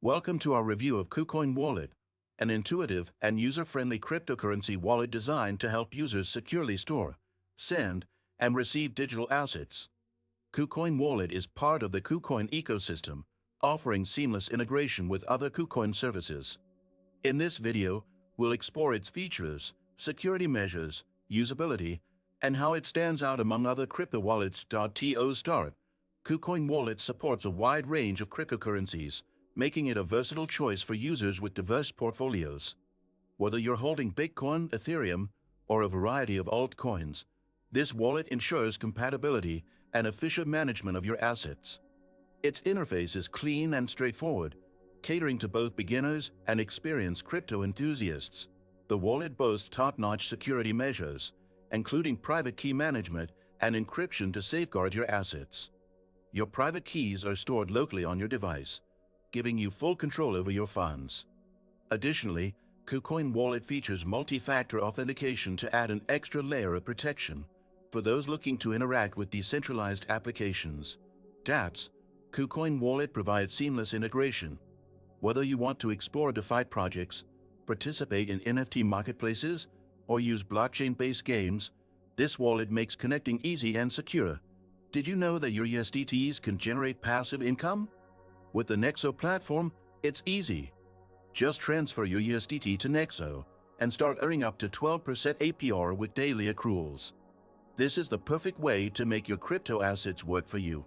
Welcome to our review of KuCoin Wallet, an intuitive and user-friendly cryptocurrency wallet designed to help users securely store, send, and receive digital assets. KuCoin Wallet is part of the KuCoin ecosystem, offering seamless integration with other KuCoin services. In this video, we'll explore its features, security measures, usability, and how it stands out among other crypto wallets. To start, KuCoin Wallet supports a wide range of cryptocurrencies, making it a versatile choice for users with diverse portfolios. Whether you're holding Bitcoin, Ethereum, or a variety of altcoins, this wallet ensures compatibility and efficient management of your assets. Its interface is clean and straightforward, catering to both beginners and experienced crypto enthusiasts. The wallet boasts top-notch security measures, including private key management and encryption to safeguard your assets. Your private keys are stored locally on your device, giving you full control over your funds. Additionally, KuCoin Wallet features multi-factor authentication to add an extra layer of protection for those looking to interact with decentralized applications. dApps, KuCoin Wallet provides seamless integration. Whether you want to explore DeFi projects, participate in NFT marketplaces, or use blockchain-based games, this wallet makes connecting easy and secure. Did you know that your USDTs can generate passive income? With the Nexo platform, it's easy. Just transfer your USDT to Nexo and start earning up to 12% APR with daily accruals. This is the perfect way to make your crypto assets work for you.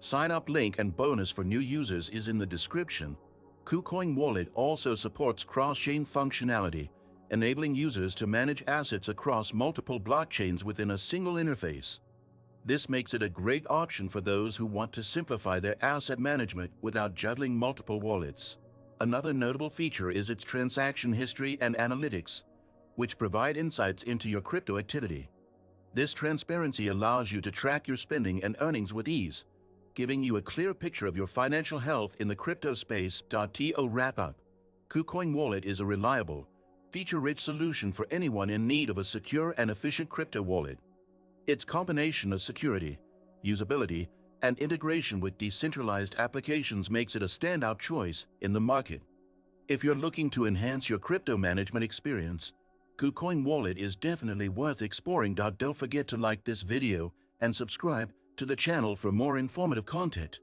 Sign-up link and bonus for new users is in the description. KuCoin Wallet also supports cross-chain functionality, enabling users to manage assets across multiple blockchains within a single interface. This makes it a great option for those who want to simplify their asset management without juggling multiple wallets. Another notable feature is its transaction history and analytics, which provide insights into your crypto activity. This transparency allows you to track your spending and earnings with ease, giving you a clear picture of your financial health in the crypto space. To wrap up, KuCoin Wallet is a reliable, feature-rich solution for anyone in need of a secure and efficient crypto wallet. Its combination of security, usability, and integration with decentralized applications makes it a standout choice in the market. If you're looking to enhance your crypto management experience, KuCoin Wallet is definitely worth exploring. Don't forget to like this video and subscribe to the channel for more informative content.